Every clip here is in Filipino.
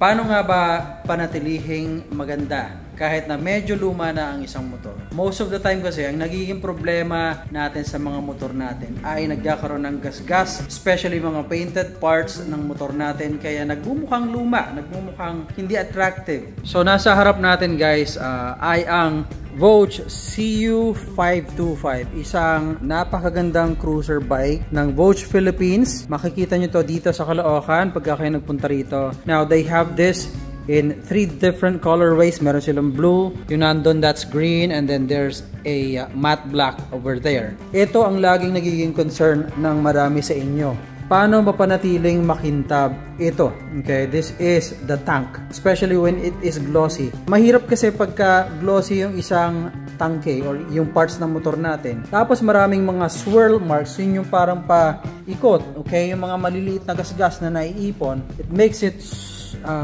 Paano nga ba panatilihing maganda kahit na medyo luma na ang isang motor? Most of the time kasi, ang nagiging problema natin sa mga motor natin ay nagkakaroon ng gasgas, especially mga painted parts ng motor natin, kaya nagmumukhang luma, nagmumukhang hindi attractive. So nasa harap natin guys ay ang Vogue CU525, isang napakagandang cruiser bike ng Vogue Philippines. Makikita nyo to dito sa Caloocan pagka kayo nagpunta rito. Now they have this in 3 different colorways. Meron silang blue, yung nandun that's green, and then there's a matte black over there. Ito ang laging nagiging concern ng marami sa inyo. Paano mapanatiling makintab ito? Okay, this is the tank, especially when it is glossy. Mahirap kasi pagka glossy yung isang tangke or yung parts ng motor natin. Tapos maraming mga swirl marks, yun yung parang paikot, okay? Yung mga maliliit na gasgas na naiipon, it makes it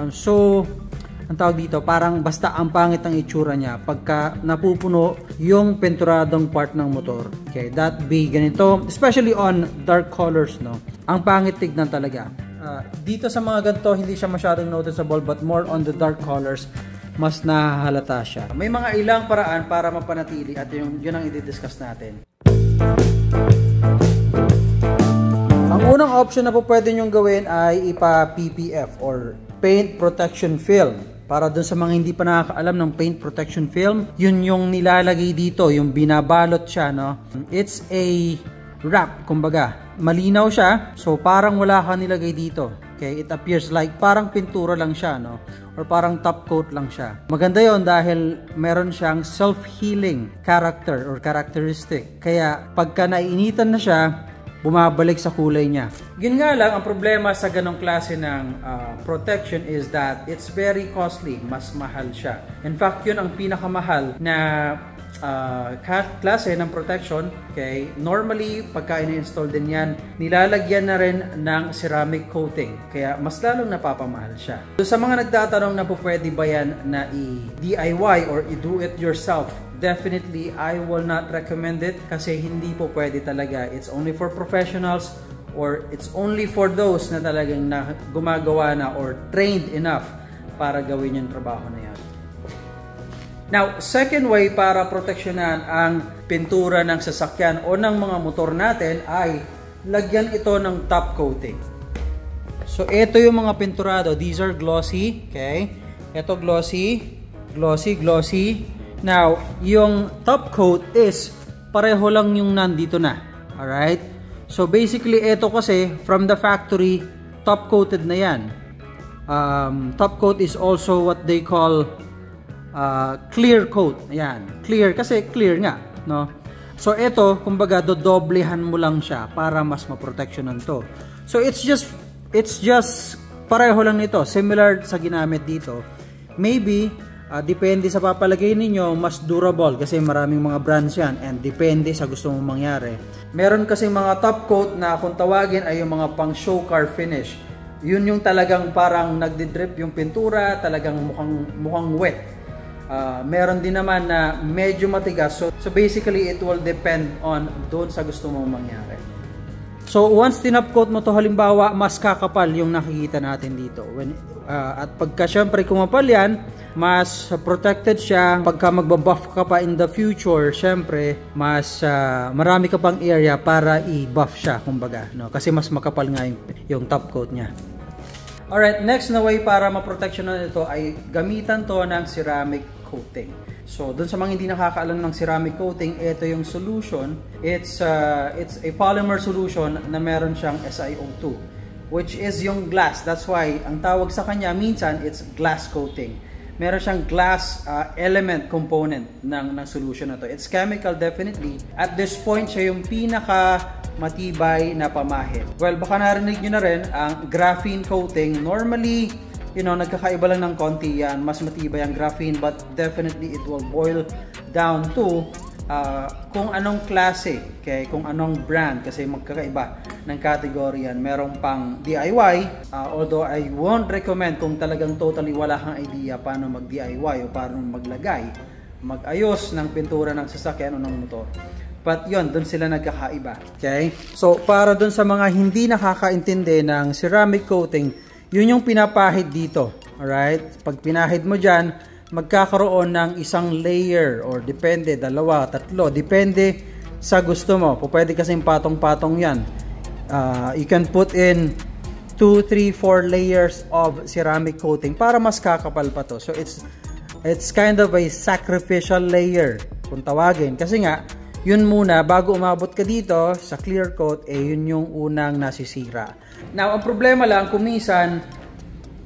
so, ang tawag dito, parang basta ang pangit ang itsura niya pagka napupuno yung penturadong part ng motor. Okay, that be ganito, especially on dark colors, no? Ang pangit tignan talaga. Dito sa mga ganito, hindi siya masyadong noticeable, but more on the dark colors, mas nahahalata siya. May mga ilang paraan para mapanatili at yun ang i-discuss natin. Ang unang option na po pwede nyong gawin ay ipa-PPF or Paint Protection Film. Para dun sa mga hindi pa nakakaalam ng Paint Protection Film, yun yung nilalagay dito, yung binabalot siya, no? It's a wrap, kumbaga. Malinaw siya, so parang wala ka nilagay dito. Okay, it appears like parang pintura lang siya, no? Or parang top coat lang siya. Maganda yon dahil meron siyang self-healing character or characteristic. Kaya pagka naiinitan na siya, bumabalik sa kulay niya. Yun nga lang, ang problema sa ganong klase ng protection is that it's very costly. Mas mahal siya. In fact, yun ang pinakamahal na klase ng protection. Okay? Normally, pagka ini-install din yan, nilalagyan na rin ng ceramic coating. Kaya mas lalong napapamahal siya. So, sa mga nagtatanong na po pwede ba yan na i-DIY or i-do it yourself, definitely, I will not recommend it kasi hindi po pwede talaga. It's only for professionals or it's only for those na talagang gumagawa na or trained enough para gawin yung trabaho na yan. Now, second way para proteksyonan ang pintura ng sasakyan o ng mga motor natin ay lagyan ito ng top coating. So, ito yung mga pinturado. These are glossy. Okay? Ito glossy, glossy, glossy. Now, yung top coat is pareho lang yung nandito na. Alright? So, basically, ito kasi from the factory, top coated na yan. Top coat is also what they call clear coat. Ayan. Clear kasi clear nga. No? So, ito, kumbaga, dodoblehan mo lang siya para mas maproteksyonan to. So, it's just pareho lang nito. Similar sa ginamit dito. Maybe, depende sa papalagay ninyo, mas durable kasi maraming mga brands yan and depende sa gusto mong mangyari. Meron kasi mga top coat na kung tawagin ay yung mga pang show car finish. Yun yung talagang parang nagdidrip yung pintura, talagang mukhang wet. Meron din naman na medyo matigas. So basically, it will depend on doon sa gusto mong mangyari. So once tinapcoat mo to, halimbawa, mas kakapal yung nakikita natin dito. At pagka syempre kumapal yan, mas protected siya. Pagka magbabuff ka pa in the future, syempre, mas marami ka pang area para i-buff siya, kumbaga. No? Kasi mas makapal nga yung top coat niya. Alright, next na way para maproteksyonan ito ay gamitan to ng ceramic coating. So, dun sa mga hindi nakakaalam ng ceramic coating, ito yung solution. It's a polymer solution na meron siyang SiO2, which is yung glass. That's why, ang tawag sa kanya, minsan, it's glass coating. Meron siyang glass element component ng solution na to. It's chemical, definitely. At this point, siya yung pinaka matibay na pamahid. Well, baka narinig nyo na rin, ang graphene coating, normally, nagkakaiba lang ng konti yan. Mas matibay ang graphene, but definitely it will boil down to kung anong klase, okay? Kung anong brand, kasi magkakaiba ng category yan. Merong pang DIY, although I won't recommend kung talagang totally wala kang idea paano mag-DIY o paano maglagay, mag-ayos ng pintura ng sasakyan o ng motor. But yun, dun sila nagkakaiba. Okay? So, para dun sa mga hindi nakakaintindi ng ceramic coating, yun yung pinapahid dito. Alright? Pag pinahid mo dyan, magkakaroon ng isang layer or depende, dalawa, tatlo, depende sa gusto mo. Pwede kasing patong-patong yan. You can put in 2, 3, 4 layers of ceramic coating para mas kakapal pa to. So it's kind of a sacrificial layer kung tawagin. Kasi nga, yun muna, bago umabot ka dito sa clear coat, yun yung unang nasisira. Now, ang problema lang, kung minsan,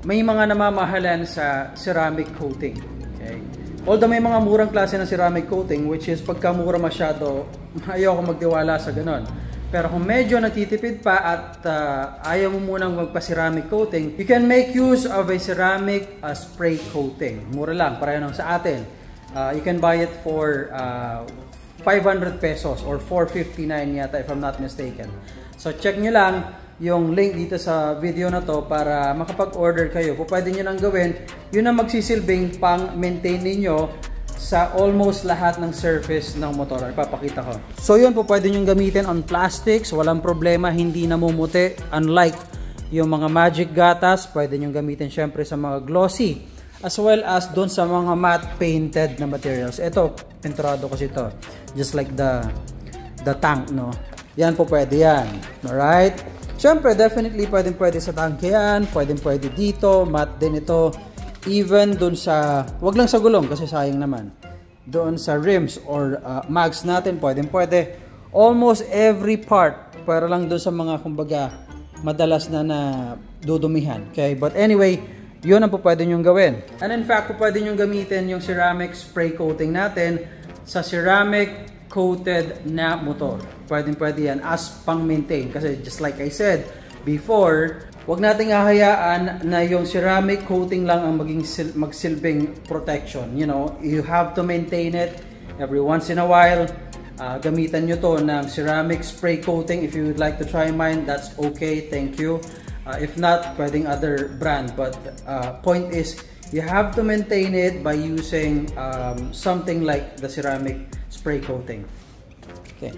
may mga namamahalan sa ceramic coating. Okay? Although may mga murang klase ng ceramic coating, which is pagka mura masyado, ayoko magtiwala sa ganon. Pero kung medyo natitipid pa at ayaw mo munang magpa-ceramic coating, you can make use of a ceramic spray coating. Mura lang, pareho lang sa atin. You can buy it for 500 pesos or 459 yata if I'm not mistaken. So check nyo lang yung link dito sa video na to para makapag-order kayo. Pwede nyo nang gawin, yun ang magsisilbing pang maintain ninyo sa almost lahat ng surface ng motor. Ipapakita ko. So yun po, pwede nyo gamitin on plastics, walang problema, hindi namumuti. Unlike yung mga magic gatas, pwede nyo gamitin syempre sa mga glossy as well as doon sa mga matte painted na materials. Ito, pinturado kasi ito. Just like the tank, no? Yan po pwede yan. Alright? Siyempre, definitely pwede sa tanke yan. Pwede dito. Matte din ito. Even doon sa, wag lang sa gulong kasi sayang naman. Doon sa rims or mags natin, pwede. Almost every part. Para lang doon sa mga, kumbaga, madalas na dudumihan. Okay? But anyway, yun ang po pwede nyong gawin. And in fact, po pwede nyong gamitin yung ceramic spray coating natin sa ceramic coated na motor. Pwede yan as pang-maintain. Kasi just like I said before, wag nating hahayaan na yung ceramic coating lang ang magsilbing protection. You know, you have to maintain it every once in a while. Gamitan nyo to ng ceramic spray coating. If you would like to try mine, that's okay. Thank you. If not, pwedeng other brand. But point is, you have to maintain it by using something like the ceramic spray coating. Okay.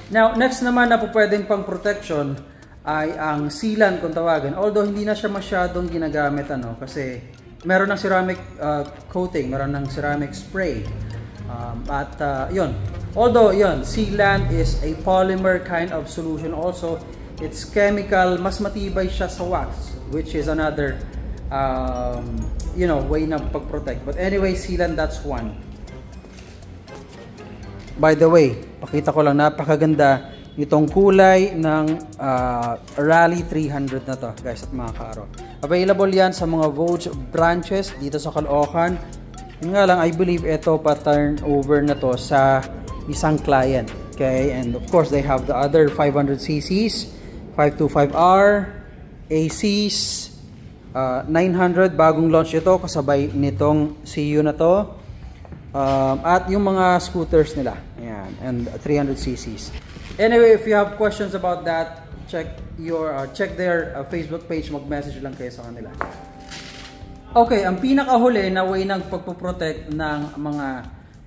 Now, next naman na po pwedeng pang protection ay ang sealant kung tawagan. Although hindi na siya masyadong ginagamit kasi meron ng ceramic coating, meron ng ceramic spray. Yun. Although yun, sealant is a polymer kind of solution also. It's chemical, mas matibay siya sa wax, which is another way na pag-protect. But anyway, sealant, that's one. By the way, pakita ko lang, napakaganda itong kulay ng Rally 300 na to, guys at mga kaaro. Available yan sa mga Vogue branches dito sa Caloocan. Yung nga lang, I believe ito pa-turn over na to sa isang client. Okay, and of course, they have the other 500cc's, 525R, ACs, 900, bagong launch ito, kasabay nitong CU na to. At yung mga scooters nila, ayan, and 300cc's. Anyway, if you have questions about that, check their Facebook page, mag-message lang kayo sa kanila. Okay, ang pinakahuli na way ng pagpoprotect ng mga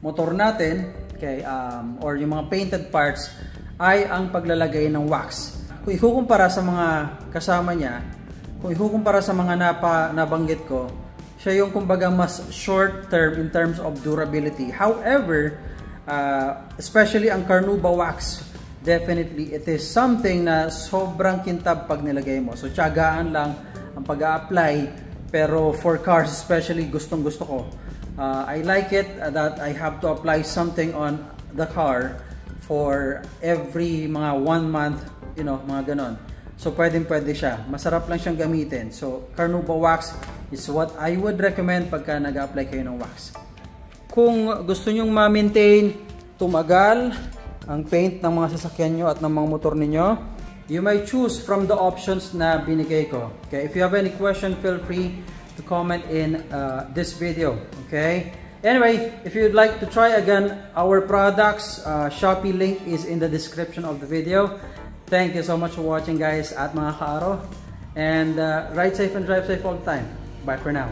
motor natin, okay, or yung mga painted parts, ay ang paglalagay ng wax. Kung ikukumpara sa mga kasama niya, kung ikukumpara sa mga nabanggit ko, siya yung kumbaga mas short term in terms of durability. However, especially ang Carnauba wax, definitely it is something na sobrang kintab pag nilagay mo. So tiyagaan lang ang pag-a-apply, pero for cars especially, gustong gusto ko. I like it that I have to apply something on the car for every mga 1 month, mga ganon. So pwede siya. Masarap lang siyang gamitin. So Carnauba wax is what I would recommend pagka nag-apply kayo ng wax. Kung gusto nyong ma-maintain, tumagal ang paint ng mga sasakyan nyo at ng mga motor ninyo, you may choose from the options na binigay ko. Okay? If you have any question, feel free to comment in this video. Okay? Anyway, if you'd like to try again our products, Shopee link is in the description of the video. Thank you so much for watching, guys, at mga kaaro. And ride safe and drive safe all the time. Bye for now.